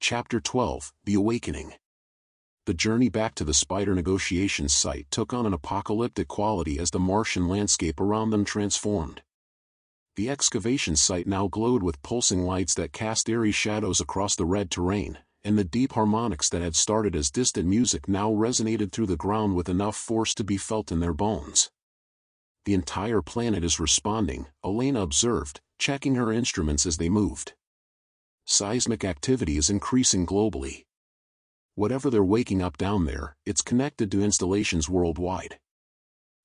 Chapter 12, The Awakening. The journey back to the spider negotiations site took on an apocalyptic quality as the Martian landscape around them transformed. The excavation site now glowed with pulsing lights that cast eerie shadows across the red terrain, and the deep harmonics that had started as distant music now resonated through the ground with enough force to be felt in their bones. The entire planet is responding, Elena observed, checking her instruments as they moved. Seismic activity is increasing globally. Whatever they're waking up down there, it's connected to installations worldwide.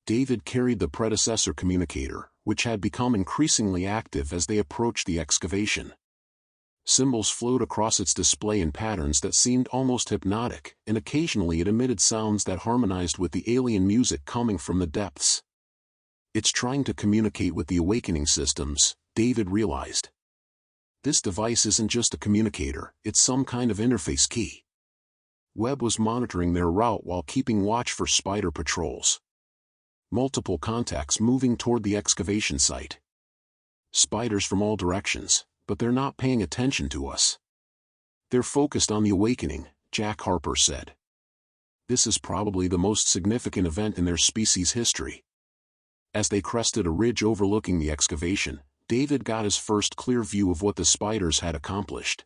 David carried the predecessor communicator, which had become increasingly active as they approached the excavation. Symbols flowed across its display in patterns that seemed almost hypnotic, and occasionally it emitted sounds that harmonized with the alien music coming from the depths. It's trying to communicate with the awakening systems, David realized. This device isn't just a communicator, it's some kind of interface key. Webb was monitoring their route while keeping watch for spider patrols. Multiple contacts moving toward the excavation site. Spiders from all directions, but they're not paying attention to us. They're focused on the awakening, Jack Harper said. This is probably the most significant event in their species' history. As they crested a ridge overlooking the excavation, David got his first clear view of what the spiders had accomplished.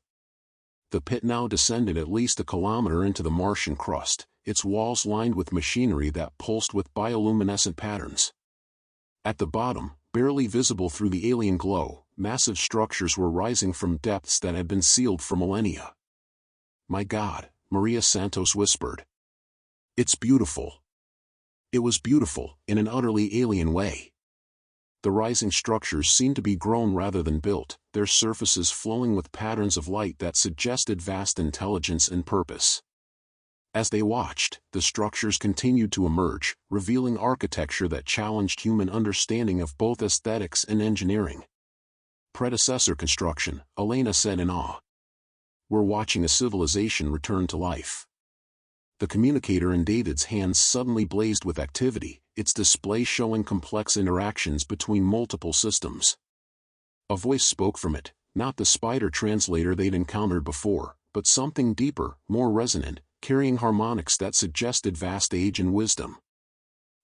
The pit now descended at least a kilometer into the Martian crust, its walls lined with machinery that pulsed with bioluminescent patterns. At the bottom, barely visible through the alien glow, massive structures were rising from depths that had been sealed for millennia. "My God," Maria Santos whispered. "It's beautiful." It was beautiful, in an utterly alien way. The rising structures seemed to be grown rather than built, their surfaces flowing with patterns of light that suggested vast intelligence and purpose. As they watched, the structures continued to emerge, revealing architecture that challenged human understanding of both aesthetics and engineering. "Predecessor construction," Elena said in awe. "We're watching a civilization return to life." The communicator in David's hands suddenly blazed with activity, its display showing complex interactions between multiple systems. A voice spoke from it, not the spider translator they'd encountered before, but something deeper, more resonant, carrying harmonics that suggested vast age and wisdom.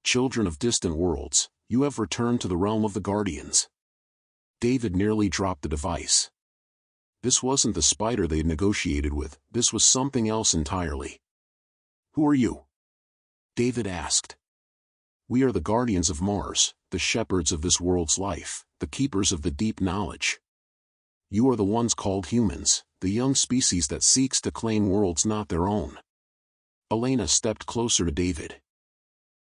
"Children of distant worlds, you have returned to the realm of the Guardians." David nearly dropped the device. This wasn't the spider they'd negotiated with, this was something else entirely. "Who are you?" David asked. "We are the guardians of Mars, the shepherds of this world's life, the keepers of the deep knowledge. You are the ones called humans, the young species that seeks to claim worlds not their own." Elena stepped closer to David.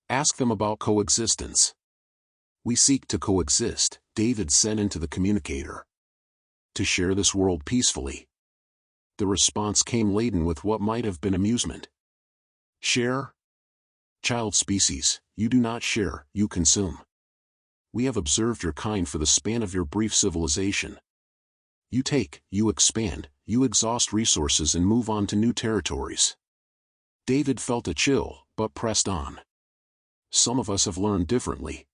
"Ask them about coexistence." "We seek to coexist," David said into the communicator. "To share this world peacefully." The response came laden with what might have been amusement. "Share? Child species, you do not share, you consume. We have observed your kind for the span of your brief civilization. You take, you expand, you exhaust resources and move on to new territories." David felt a chill, but pressed on. "Some of us have learned differently.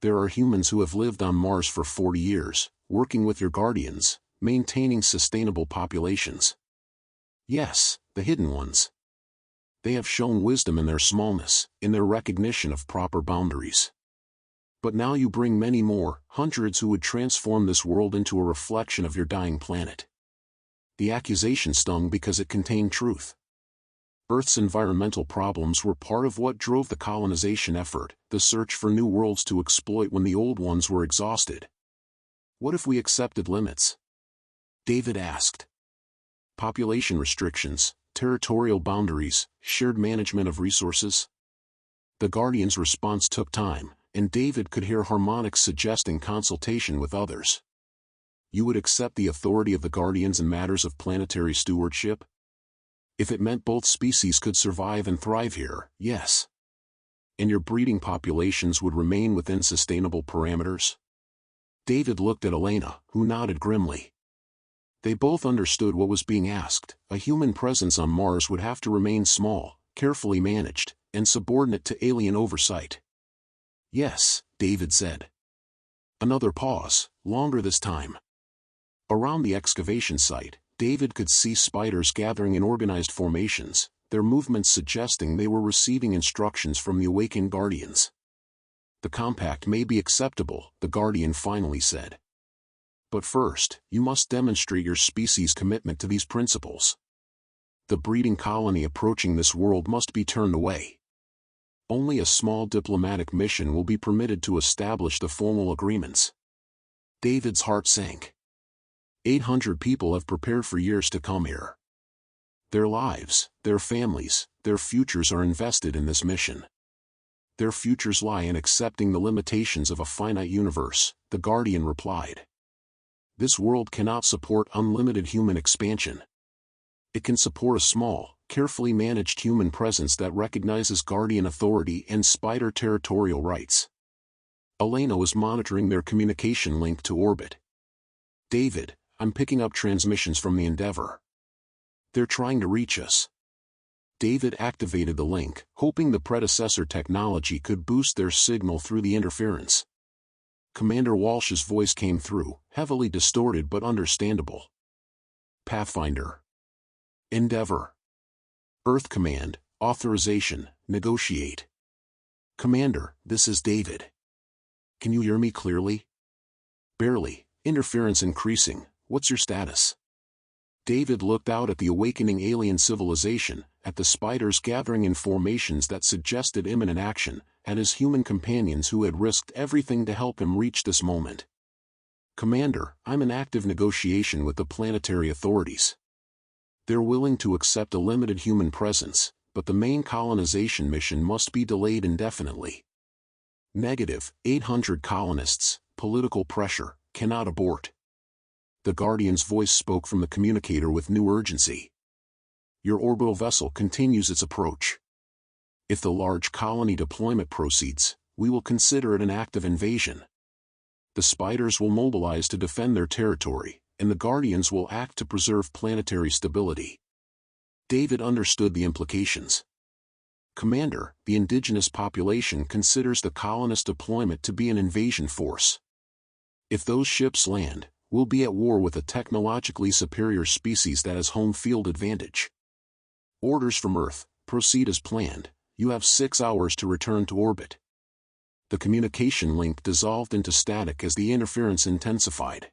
There are humans who have lived on Mars for 40 years, working with your guardians, maintaining sustainable populations. Yes, the hidden ones. They have shown wisdom in their smallness, in their recognition of proper boundaries. But now you bring many more, hundreds who would transform this world into a reflection of your dying planet." The accusation stung because it contained truth. Earth's environmental problems were part of what drove the colonization effort, the search for new worlds to exploit when the old ones were exhausted. "What if we accepted limits?" David asked. "Population restrictions, territorial boundaries, shared management of resources?" The Guardian's response took time, and David could hear harmonics suggesting consultation with others. "You would accept the authority of the Guardians in matters of planetary stewardship? If it meant both species could survive and thrive here, yes. And your breeding populations would remain within sustainable parameters?" David looked at Elena, who nodded grimly. They both understood what was being asked. A human presence on Mars would have to remain small, carefully managed, and subordinate to alien oversight. "Yes," David said. Another pause, longer this time. Around the excavation site, David could see spiders gathering in organized formations, their movements suggesting they were receiving instructions from the awakened guardians. "The compact may be acceptable," the guardian finally said. "But first, you must demonstrate your species' commitment to these principles. The breeding colony approaching this world must be turned away. Only a small diplomatic mission will be permitted to establish the formal agreements." David's heart sank. 800 people have prepared for years to come here. Their lives, their families, their futures are invested in this mission. "Their futures lie in accepting the limitations of a finite universe," the Guardian replied. "This world cannot support unlimited human expansion. It can support a small, carefully managed human presence that recognizes Guardian authority and spider territorial rights." Elena was monitoring their communication link to orbit. "David, I'm picking up transmissions from the Endeavor. They're trying to reach us." David activated the link, hoping the predecessor technology could boost their signal through the interference. Commander Walsh's voice came through, heavily distorted but understandable. "Pathfinder. Endeavor. Earth Command, authorization, negotiate. Commander, this is David. Can you hear me clearly?" "Barely, interference increasing, what's your status?" David looked out at the awakening alien civilization, at the spiders gathering in formations that suggested imminent action, at his human companions who had risked everything to help him reach this moment. "Commander, I'm in active negotiation with the planetary authorities. They're willing to accept a limited human presence, but the main colonization mission must be delayed indefinitely. Negative, 800 colonists, political pressure, cannot abort." The Guardian's voice spoke from the communicator with new urgency. "Your orbital vessel continues its approach. If the large colony deployment proceeds, we will consider it an act of invasion. The spiders will mobilize to defend their territory, and the Guardians will act to preserve planetary stability." David understood the implications. "Commander, the indigenous population considers the colonist deployment to be an invasion force. If those ships land, we'll be at war with a technologically superior species that has home field advantage. Orders from Earth, proceed as planned, you have 6 hours to return to orbit." The communication link dissolved into static as the interference intensified.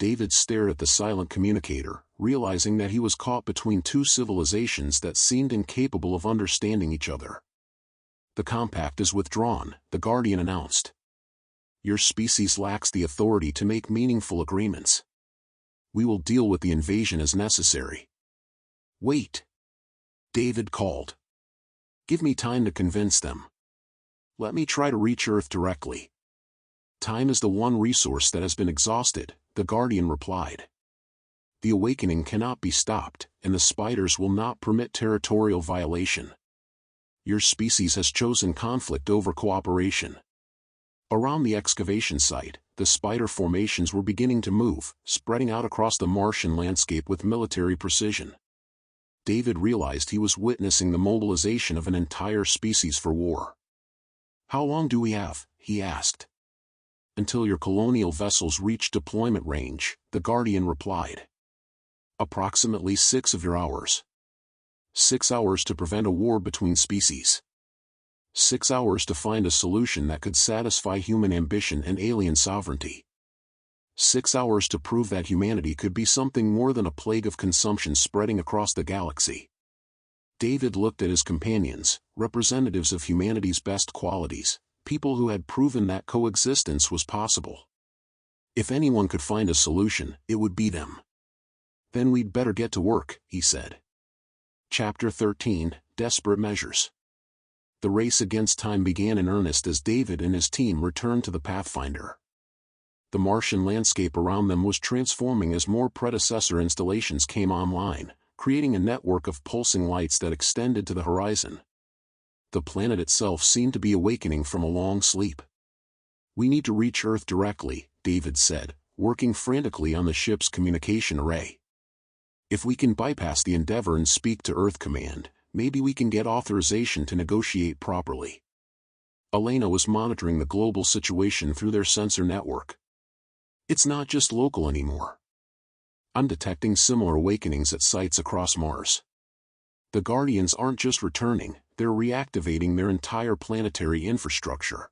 David stared at the silent communicator, realizing that he was caught between two civilizations that seemed incapable of understanding each other. "The compact is withdrawn," the Guardian announced. "Your species lacks the authority to make meaningful agreements. We will deal with the invasion as necessary." "Wait," David called. "Give me time to convince them. Let me try to reach Earth directly." "Time is the one resource that has been exhausted," the Guardian replied. "The awakening cannot be stopped, and the spiders will not permit territorial violation. Your species has chosen conflict over cooperation." Around the excavation site, the spider formations were beginning to move, spreading out across the Martian landscape with military precision. David realized he was witnessing the mobilization of an entire species for war. "How long do we have?" he asked. "Until your colonial vessels reach deployment range," the Guardian replied. "Approximately 6 of your hours. 6 hours to prevent a war between species. 6 hours to find a solution that could satisfy human ambition and alien sovereignty. 6 hours to prove that humanity could be something more than a plague of consumption spreading across the galaxy." David looked at his companions, representatives of humanity's best qualities, people who had proven that coexistence was possible. If anyone could find a solution, it would be them. "Then we'd better get to work," he said. Chapter 13, Desperate Measures. The race against time began in earnest as David and his team returned to the Pathfinder. The Martian landscape around them was transforming as more predecessor installations came online, creating a network of pulsing lights that extended to the horizon. The planet itself seemed to be awakening from a long sleep. "We need to reach Earth directly," David said, working frantically on the ship's communication array. "If we can bypass the Endeavor and speak to Earth Command, maybe we can get authorization to negotiate properly." Elena was monitoring the global situation through their sensor network. "It's not just local anymore. I'm detecting similar awakenings at sites across Mars. The Guardians aren't just returning, they're reactivating their entire planetary infrastructure.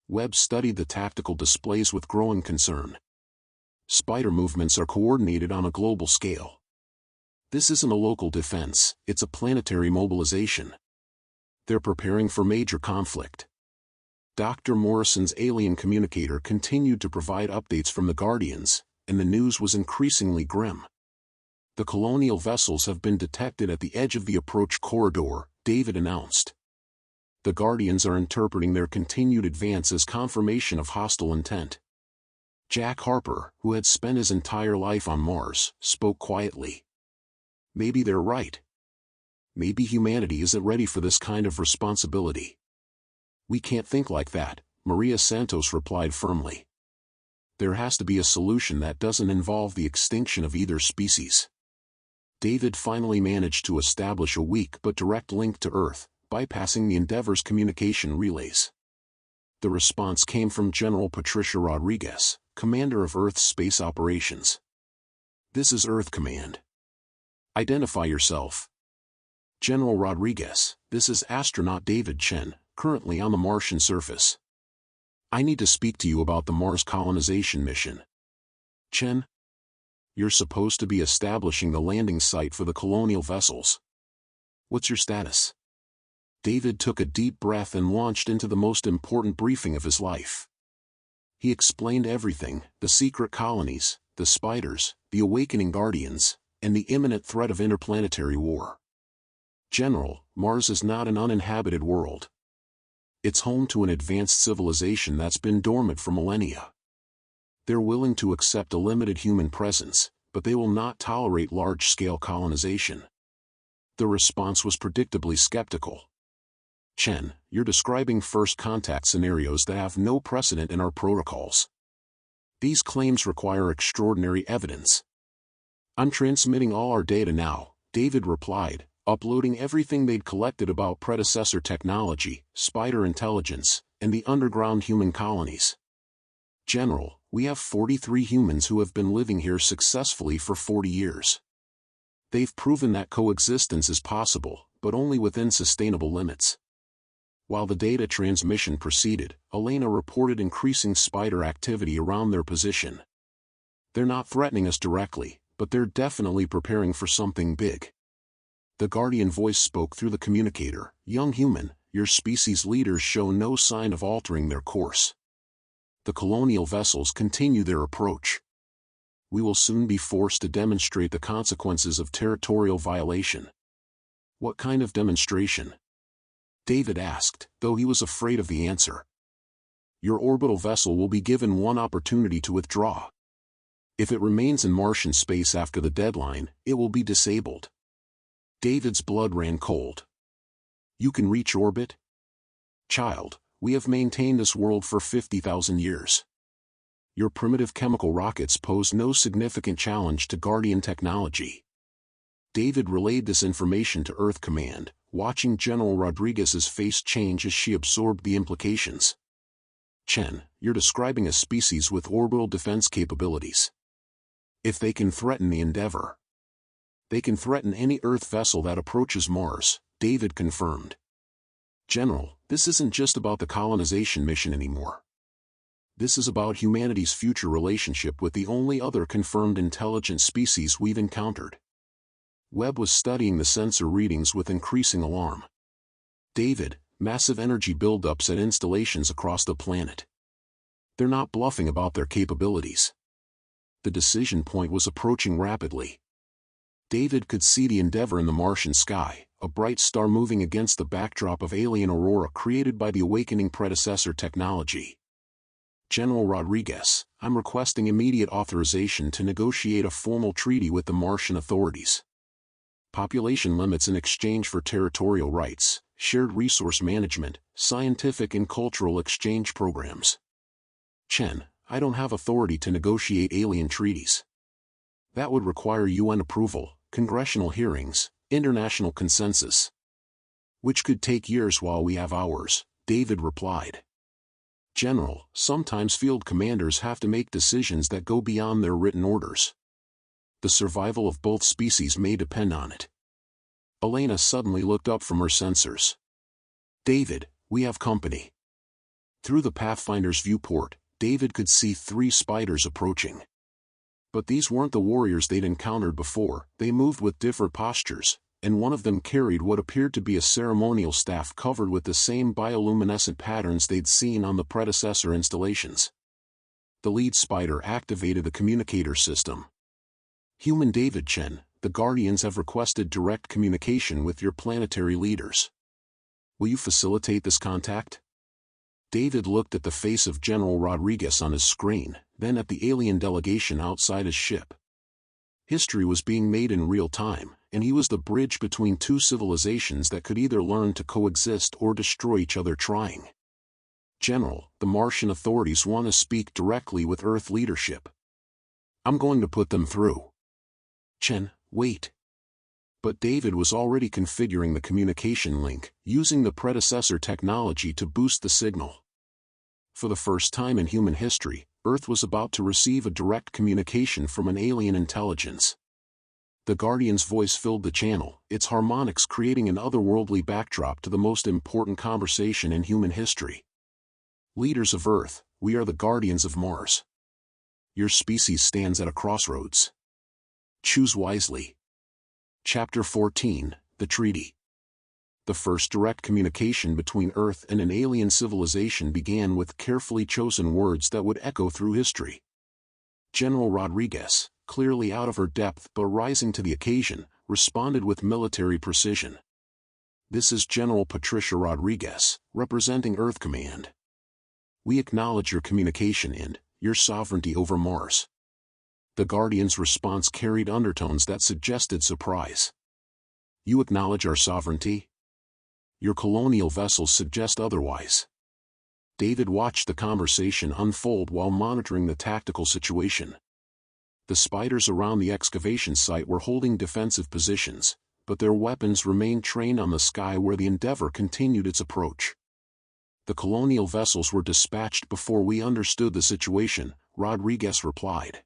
Webb studied the tactical displays with growing concern. Spider movements are coordinated on a global scale. This isn't a local defense, it's a planetary mobilization. They're preparing for major conflict. Dr. Morrison's alien communicator continued to provide updates from the Guardians, and the news was increasingly grim. The colonial vessels have been detected at the edge of the approach corridor, David announced. The Guardians are interpreting their continued advance as confirmation of hostile intent. Jack Harper, who had spent his entire life on Mars, spoke quietly. Maybe they're right. Maybe humanity isn't ready for this kind of responsibility. We can't think like that, Maria Santos replied firmly. There has to be a solution that doesn't involve the extinction of either species. David finally managed to establish a weak but direct link to Earth, bypassing the Endeavor's communication relays. The response came from General Patricia Rodriguez, commander of Earth's space operations. This is Earth Command. Identify yourself. General Rodriguez, this is astronaut David Chen, currently on the Martian surface. I need to speak to you about the Mars colonization mission. Chen? You're supposed to be establishing the landing site for the colonial vessels. What's your status? David took a deep breath and launched into the most important briefing of his life. He explained everything, the secret colonies, the spiders, the awakening Guardians, and the imminent threat of interplanetary war. General, Mars is not an uninhabited world. It's home to an advanced civilization that's been dormant for millennia. They're willing to accept a limited human presence, but they will not tolerate large-scale colonization. The response was predictably skeptical. Chen, you're describing first contact scenarios that have no precedent in our protocols. These claims require extraordinary evidence. I'm transmitting all our data now, David replied, uploading everything they'd collected about predecessor technology, spider intelligence, and the underground human colonies. General, we have 43 humans who have been living here successfully for 40 years. They've proven that coexistence is possible, but only within sustainable limits. While the data transmission proceeded, Elena reported increasing spider activity around their position. They're not threatening us directly, but they're definitely preparing for something big. The Guardian voice spoke through the communicator. Young human, your species leaders show no sign of altering their course. The colonial vessels continue their approach. We will soon be forced to demonstrate the consequences of territorial violation. What kind of demonstration? David asked, though he was afraid of the answer. Your orbital vessel will be given one opportunity to withdraw. If it remains in Martian space after the deadline, it will be disabled. David's blood ran cold. You can reach orbit? Child, we have maintained this world for 50,000 years. Your primitive chemical rockets pose no significant challenge to Guardian technology. David relayed this information to Earth Command, watching General Rodriguez's face change as she absorbed the implications. Chen, you're describing a species with orbital defense capabilities. If they can threaten the Endeavor, they can threaten any Earth vessel that approaches Mars, David confirmed. General, this isn't just about the colonization mission anymore. This is about humanity's future relationship with the only other confirmed intelligent species we've encountered. Webb was studying the sensor readings with increasing alarm. David, massive energy buildups at installations across the planet. They're not bluffing about their capabilities. The decision point was approaching rapidly. David could see the Endeavor in the Martian sky, a bright star moving against the backdrop of alien aurora created by the awakening predecessor technology. General Rodriguez, I'm requesting immediate authorization to negotiate a formal treaty with the Martian authorities. Population limits in exchange for territorial rights, shared resource management, scientific and cultural exchange programs. Chen, I don't have authority to negotiate alien treaties. That would require UN approval, congressional hearings, international consensus. Which could take years while we have hours, David replied. General, sometimes field commanders have to make decisions that go beyond their written orders. The survival of both species may depend on it. Elena suddenly looked up from her sensors. David, we have company. Through the Pathfinder's viewport, David could see 3 spiders approaching. But these weren't the warriors they'd encountered before. They moved with different postures, and one of them carried what appeared to be a ceremonial staff covered with the same bioluminescent patterns they'd seen on the predecessor installations. The lead spider activated the communicator system. Human David Chen, the Guardians have requested direct communication with your planetary leaders. Will you facilitate this contact? David looked at the face of General Rodriguez on his screen, then at the alien delegation outside his ship. History was being made in real time, and he was the bridge between 2 civilizations that could either learn to coexist or destroy each other trying. General, the Martian authorities want to speak directly with Earth leadership. I'm going to put them through. Chen, wait. But David was already configuring the communication link, using the predecessor technology to boost the signal. For the first time in human history, Earth was about to receive a direct communication from an alien intelligence. The Guardian's voice filled the channel, its harmonics creating an otherworldly backdrop to the most important conversation in human history. Leaders of Earth, we are the Guardians of Mars. Your species stands at a crossroads. Choose wisely. Chapter 14, The Treaty. The first direct communication between Earth and an alien civilization began with carefully chosen words that would echo through history. General Rodriguez, clearly out of her depth but rising to the occasion, responded with military precision. This is General Patricia Rodriguez, representing Earth Command. We acknowledge your communication and your sovereignty over Mars. The Guardian's response carried undertones that suggested surprise. You acknowledge our sovereignty? Your colonial vessels suggest otherwise. David watched the conversation unfold while monitoring the tactical situation. The spiders around the excavation site were holding defensive positions, but their weapons remained trained on the sky where the Endeavor continued its approach. The colonial vessels were dispatched before we understood the situation, Rodriguez replied.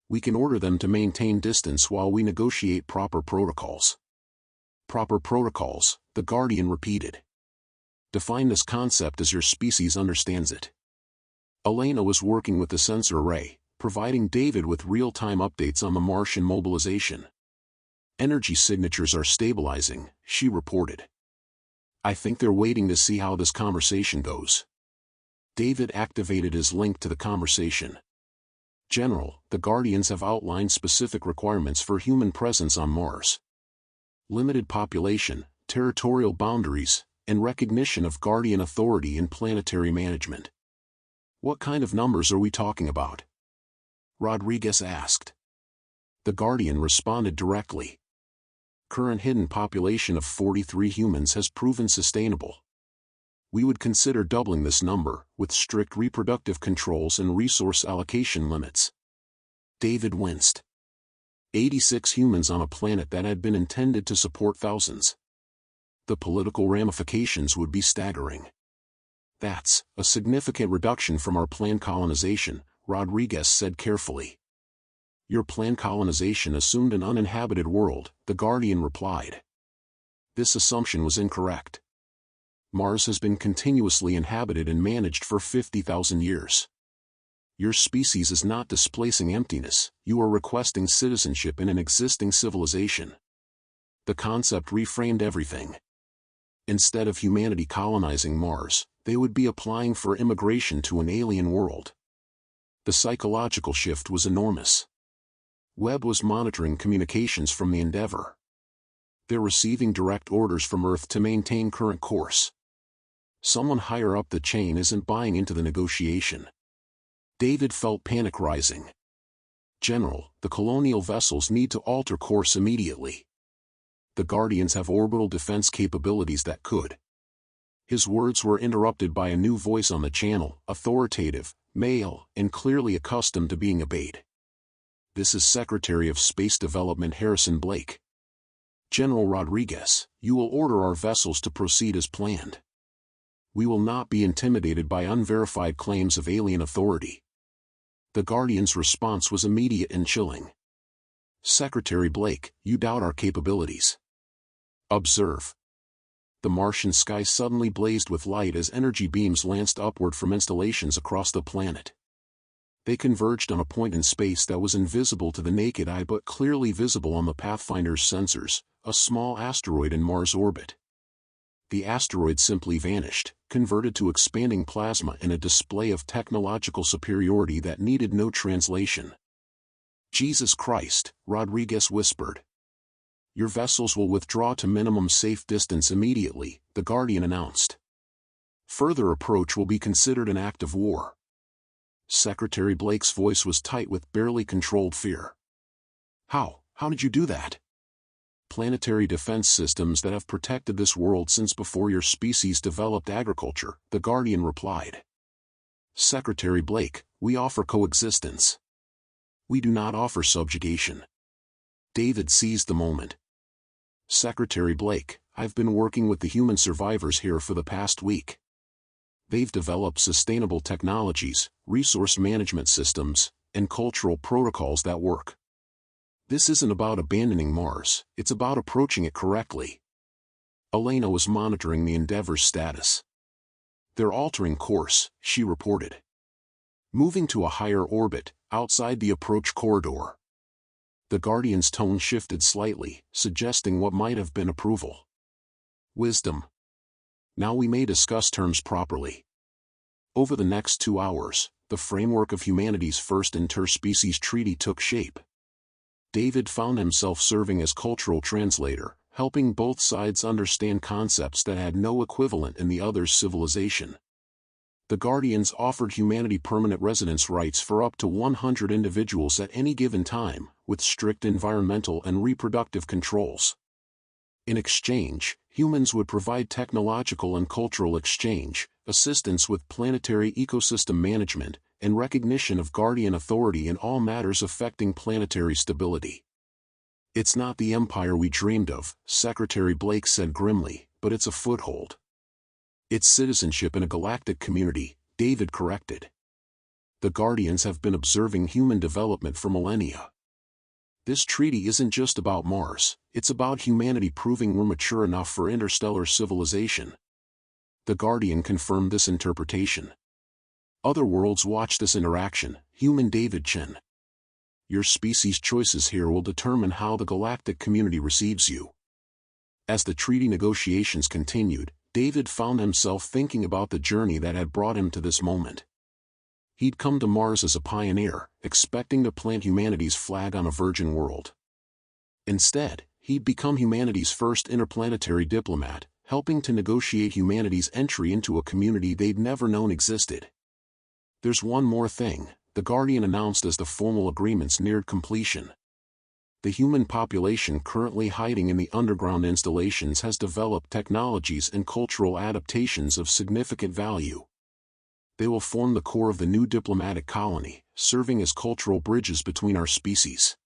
We can order them to maintain distance while we negotiate proper protocols. Proper protocols, the Guardian repeated. Define this concept as your species understands it. Elena was working with the sensor array, providing David with real-time updates on the Martian mobilization. Energy signatures are stabilizing, she reported. I think they're waiting to see how this conversation goes. David activated his link to the conversation. General, the Guardians have outlined specific requirements for human presence on Mars. Limited population, territorial boundaries, and recognition of Guardian authority in planetary management. What kind of numbers are we talking about? Rodriguez asked. The Guardian responded directly. Current hidden population of 43 humans has proven sustainable. We would consider doubling this number, with strict reproductive controls and resource allocation limits. David winced. 86 humans on a planet that had been intended to support thousands. The political ramifications would be staggering. That's a significant reduction from our planned colonization, Rodriguez said carefully. Your planned colonization assumed an uninhabited world, the Guardian replied. This assumption was incorrect. Mars has been continuously inhabited and managed for 50,000 years. Your species is not displacing emptiness, you are requesting citizenship in an existing civilization. The concept reframed everything. Instead of humanity colonizing Mars, they would be applying for immigration to an alien world. The psychological shift was enormous. Webb was monitoring communications from the Endeavor. They're receiving direct orders from Earth to maintain current course. Someone higher up the chain isn't buying into the negotiation. David felt panic rising. General, the colonial vessels need to alter course immediately. The Guardians have orbital defense capabilities that could. His words were interrupted by a new voice on the channel, authoritative, male, and clearly accustomed to being obeyed. This is Secretary of Space Development Harrison Blake. General Rodriguez, you will order our vessels to proceed as planned. We will not be intimidated by unverified claims of alien authority. The Guardian's response was immediate and chilling. Secretary Blake, you doubt our capabilities. Observe. The Martian sky suddenly blazed with light as energy beams lanced upward from installations across the planet. They converged on a point in space that was invisible to the naked eye but clearly visible on the Pathfinder's sensors, a small asteroid in Mars' orbit. The asteroid simply vanished, converted to expanding plasma in a display of technological superiority that needed no translation. Jesus Christ, Rodriguez whispered. Your vessels will withdraw to minimum safe distance immediately, the Guardian announced. Further approach will be considered an act of war. Secretary Blake's voice was tight with barely controlled fear. How did you do that? Planetary defense systems that have protected this world since before your species developed agriculture, the Guardian replied. Secretary Blake, we offer coexistence. We do not offer subjugation. David seized the moment. Secretary Blake, I've been working with the human survivors here for the past week. They've developed sustainable technologies, resource management systems, and cultural protocols that work. This isn't about abandoning Mars, it's about approaching it correctly. Elena was monitoring the Endeavor's status. They're altering course, she reported. Moving to a higher orbit, outside the approach corridor. The Guardian's tone shifted slightly, suggesting what might have been approval. Wisdom. Now we may discuss terms properly. Over the next 2 hours, the framework of humanity's first interspecies treaty took shape. David found himself serving as cultural translator, helping both sides understand concepts that had no equivalent in the other's civilization. The Guardians offered humanity permanent residence rights for up to 100 individuals at any given time, with strict environmental and reproductive controls. In exchange, humans would provide technological and cultural exchange, assistance with planetary ecosystem management, and recognition of Guardian authority in all matters affecting planetary stability. It's not the empire we dreamed of, Secretary Blake said grimly, but it's a foothold. It's citizenship in a galactic community, David corrected. The Guardians have been observing human development for millennia. This treaty isn't just about Mars, it's about humanity proving we're mature enough for interstellar civilization. The Guardian confirmed this interpretation. Other worlds watch this interaction, human David Chen. Your species' choices here will determine how the galactic community receives you. As the treaty negotiations continued, David found himself thinking about the journey that had brought him to this moment. He'd come to Mars as a pioneer, expecting to plant humanity's flag on a virgin world. Instead, he'd become humanity's first interplanetary diplomat, helping to negotiate humanity's entry into a community they'd never known existed. There's one more thing, the Guardian announced as the formal agreements neared completion. The human population currently hiding in the underground installations has developed technologies and cultural adaptations of significant value. They will form the core of the new diplomatic colony, serving as cultural bridges between our species.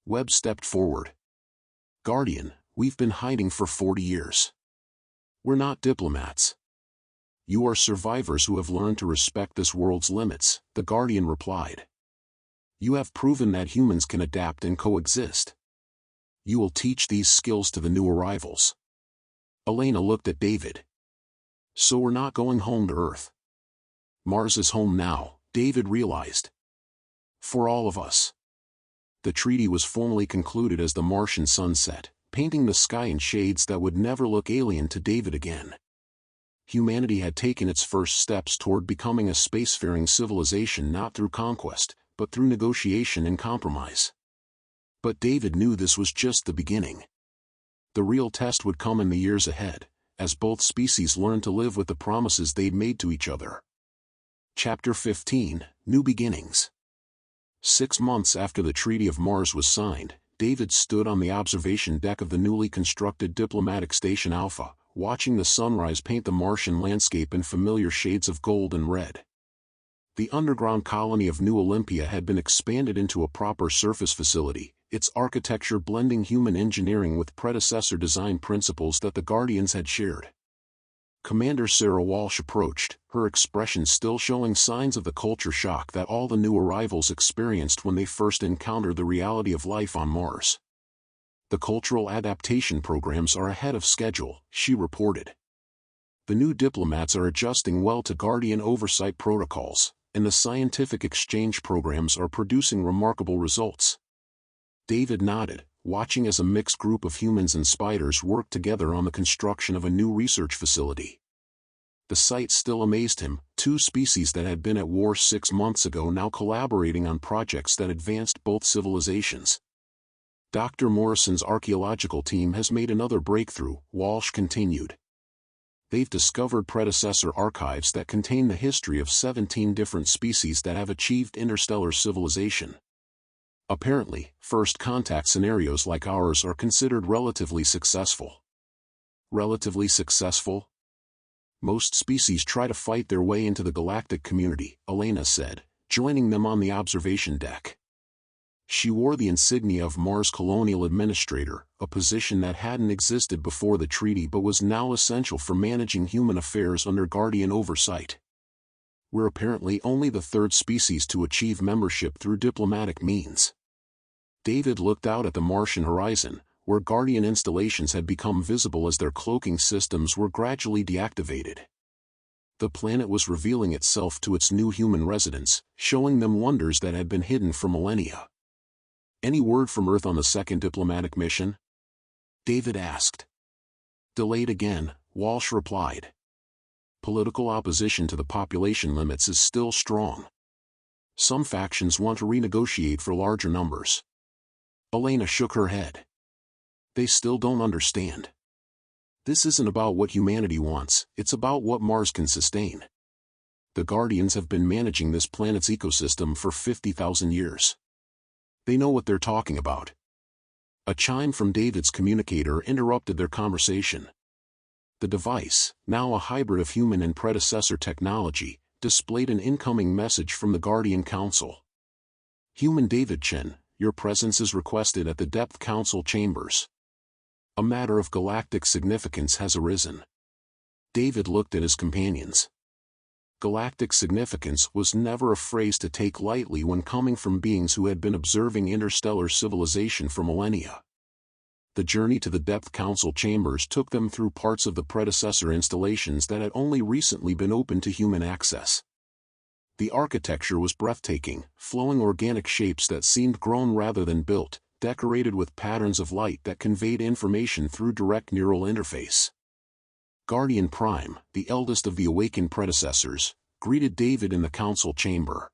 Webb stepped forward. Guardian, we've been hiding for 40 years. We're not diplomats. You are survivors who have learned to respect this world's limits, the Guardian replied. You have proven that humans can adapt and coexist. You will teach these skills to the new arrivals. Elena looked at David. So we're not going home to Earth. Mars is home now, David realized. For all of us. The treaty was formally concluded as the Martian sun set, painting the sky in shades that would never look alien to David again. Humanity had taken its first steps toward becoming a spacefaring civilization not through conquest, but through negotiation and compromise. But David knew this was just the beginning. The real test would come in the years ahead, as both species learned to live with the promises they'd made to each other. Chapter 15, New Beginnings. 6 months after the Treaty of Mars was signed, David stood on the observation deck of the newly constructed diplomatic station Alpha, watching the sunrise paint the Martian landscape in familiar shades of gold and red. The underground colony of New Olympia had been expanded into a proper surface facility, its architecture blending human engineering with predecessor design principles that the Guardians had shared. Commander Sarah Walsh approached, her expression still showing signs of the culture shock that all the new arrivals experienced when they first encountered the reality of life on Mars. The cultural adaptation programs are ahead of schedule, she reported. The new diplomats are adjusting well to Guardian oversight protocols, and the scientific exchange programs are producing remarkable results. David nodded, watching as a mixed group of humans and spiders worked together on the construction of a new research facility. The sight still amazed him, two species that had been at war 6 months ago now collaborating on projects that advanced both civilizations. Dr. Morrison's archaeological team has made another breakthrough, Walsh continued. They've discovered predecessor archives that contain the history of 17 different species that have achieved interstellar civilization. Apparently, first contact scenarios like ours are considered relatively successful. Relatively successful? Most species try to fight their way into the galactic community, Elena said, joining them on the observation deck. She wore the insignia of Mars Colonial Administrator, a position that hadn't existed before the treaty but was now essential for managing human affairs under Guardian oversight. We're apparently only the third species to achieve membership through diplomatic means. David looked out at the Martian horizon, where Guardian installations had become visible as their cloaking systems were gradually deactivated. The planet was revealing itself to its new human residents, showing them wonders that had been hidden for millennia. Any word from Earth on the second diplomatic mission? David asked. Delayed again, Walsh replied. Political opposition to the population limits is still strong. Some factions want to renegotiate for larger numbers. Elena shook her head. They still don't understand. This isn't about what humanity wants, it's about what Mars can sustain. The Guardians have been managing this planet's ecosystem for 50,000 years. They know what they're talking about. A chime from David's communicator interrupted their conversation. The device, now a hybrid of human and predecessor technology, displayed an incoming message from the Guardian Council. Human David Chen, your presence is requested at the Depth Council chambers. A matter of galactic significance has arisen. David looked at his companions. Galactic significance was never a phrase to take lightly when coming from beings who had been observing interstellar civilization for millennia. The journey to the Depth Council chambers took them through parts of the predecessor installations that had only recently been open to human access. The architecture was breathtaking, flowing organic shapes that seemed grown rather than built, decorated with patterns of light that conveyed information through direct neural interface. Guardian Prime, the eldest of the awakened predecessors, greeted David in the council chamber.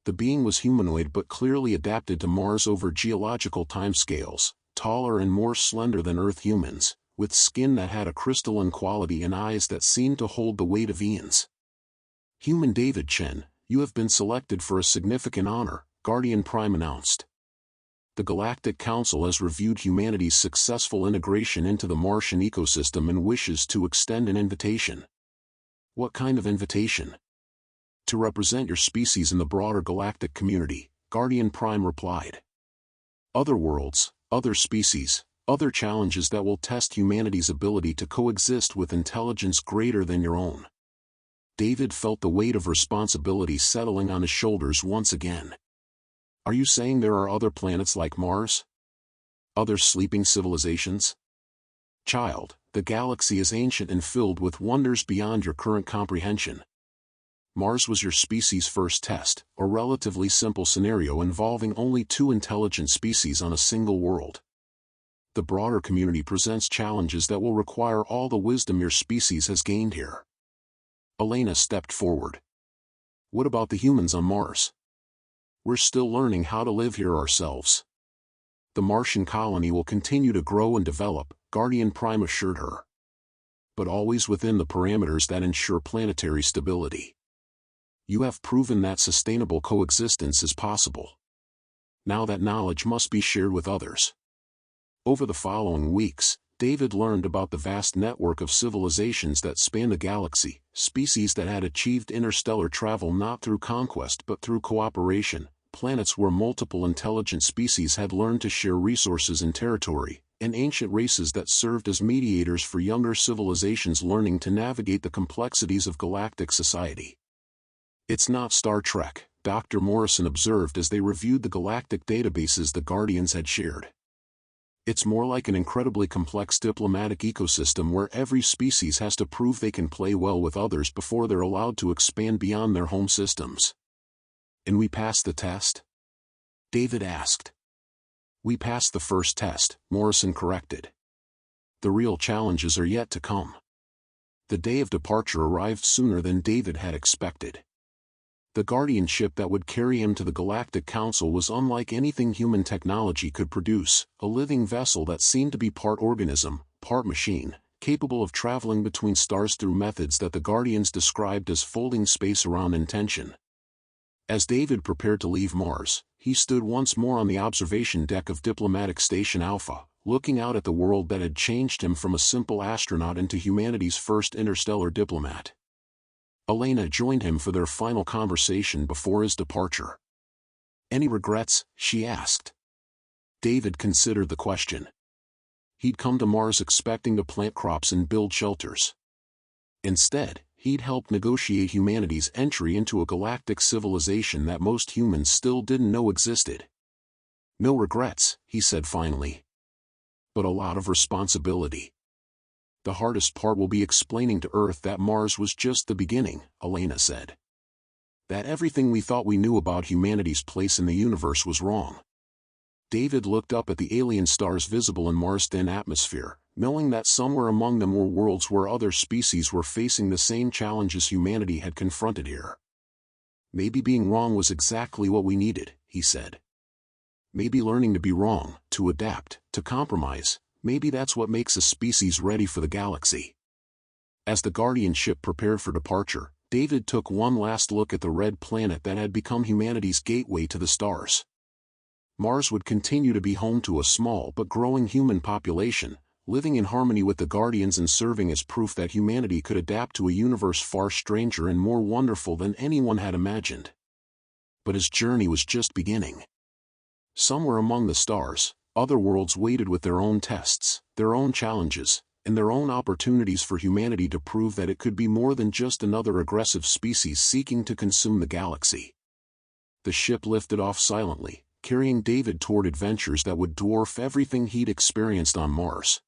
The being was humanoid but clearly adapted to Mars over geological timescales, taller and more slender than Earth humans, with skin that had a crystalline quality and eyes that seemed to hold the weight of eons. Human David Chen, you have been selected for a significant honor, Guardian Prime announced. The Galactic Council has reviewed humanity's successful integration into the Martian ecosystem and wishes to extend an invitation. What kind of invitation? To represent your species in the broader galactic community, Guardian Prime replied. Other worlds, other species, other challenges that will test humanity's ability to coexist with intelligence greater than your own. David felt the weight of responsibility settling on his shoulders once again. Are you saying there are other planets like Mars? Other sleeping civilizations? Child, the galaxy is ancient and filled with wonders beyond your current comprehension. Mars was your species' first test, a relatively simple scenario involving only 2 intelligent species on a single world. The broader community presents challenges that will require all the wisdom your species has gained here. Elena stepped forward. What about the humans on Mars? We're still learning how to live here ourselves. The Martian colony will continue to grow and develop, Guardian Prime assured her. But always within the parameters that ensure planetary stability. You have proven that sustainable coexistence is possible. Now that knowledge must be shared with others. Over the following weeks, David learned about the vast network of civilizations that span the galaxy, species that had achieved interstellar travel not through conquest but through cooperation, planets where multiple intelligent species had learned to share resources and territory, and ancient races that served as mediators for younger civilizations learning to navigate the complexities of galactic society. "It's not Star Trek," Dr. Morrison observed as they reviewed the galactic databases the Guardians had shared. "It's more like an incredibly complex diplomatic ecosystem where every species has to prove they can play well with others before they're allowed to expand beyond their home systems." "And we passed the test?" David asked. "We passed the first test," Morrison corrected. "The real challenges are yet to come." The day of departure arrived sooner than David had expected. The Guardian ship that would carry him to the Galactic Council was unlike anything human technology could produce, a living vessel that seemed to be part organism, part machine, capable of traveling between stars through methods that the Guardians described as folding space around intention. As David prepared to leave Mars, he stood once more on the observation deck of Diplomatic Station Alpha, looking out at the world that had changed him from a simple astronaut into humanity's first interstellar diplomat. Elena joined him for their final conversation before his departure. "Any regrets?" she asked. David considered the question. He'd come to Mars expecting to plant crops and build shelters. Instead, he'd helped negotiate humanity's entry into a galactic civilization that most humans still didn't know existed. "No regrets," he said finally. "But a lot of responsibility. The hardest part will be explaining to Earth that Mars was just the beginning," Elena said. "That everything we thought we knew about humanity's place in the universe was wrong." David looked up at the alien stars visible in Mars' thin atmosphere, knowing that somewhere among them were worlds where other species were facing the same challenges humanity had confronted here. "Maybe being wrong was exactly what we needed," he said. "Maybe learning to be wrong, to adapt, to compromise, maybe that's what makes a species ready for the galaxy." As the Guardian ship prepared for departure, David took one last look at the red planet that had become humanity's gateway to the stars. Mars would continue to be home to a small but growing human population, living in harmony with the Guardians and serving as proof that humanity could adapt to a universe far stranger and more wonderful than anyone had imagined. But his journey was just beginning. Somewhere among the stars, other worlds waited with their own tests, their own challenges, and their own opportunities for humanity to prove that it could be more than just another aggressive species seeking to consume the galaxy. The ship lifted off silently, carrying David toward adventures that would dwarf everything he'd experienced on Mars.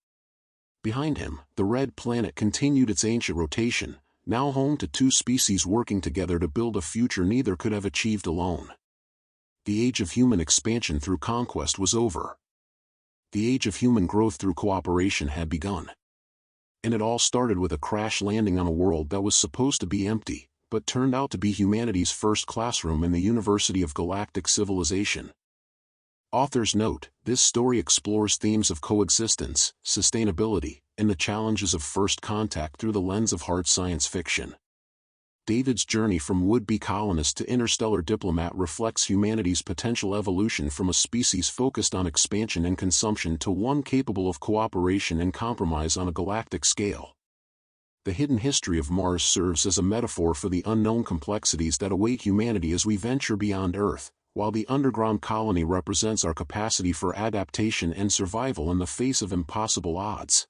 Behind him, the red planet continued its ancient rotation, now home to two species working together to build a future neither could have achieved alone. The age of human expansion through conquest was over. The age of human growth through cooperation had begun. And it all started with a crash landing on a world that was supposed to be empty, but turned out to be humanity's first classroom in the University of Galactic Civilization. Author's note: this story explores themes of coexistence, sustainability, and the challenges of first contact through the lens of hard science fiction. David's journey from would-be colonist to interstellar diplomat reflects humanity's potential evolution from a species focused on expansion and consumption to one capable of cooperation and compromise on a galactic scale. The hidden history of Mars serves as a metaphor for the unknown complexities that await humanity as we venture beyond Earth, while the underground colony represents our capacity for adaptation and survival in the face of impossible odds.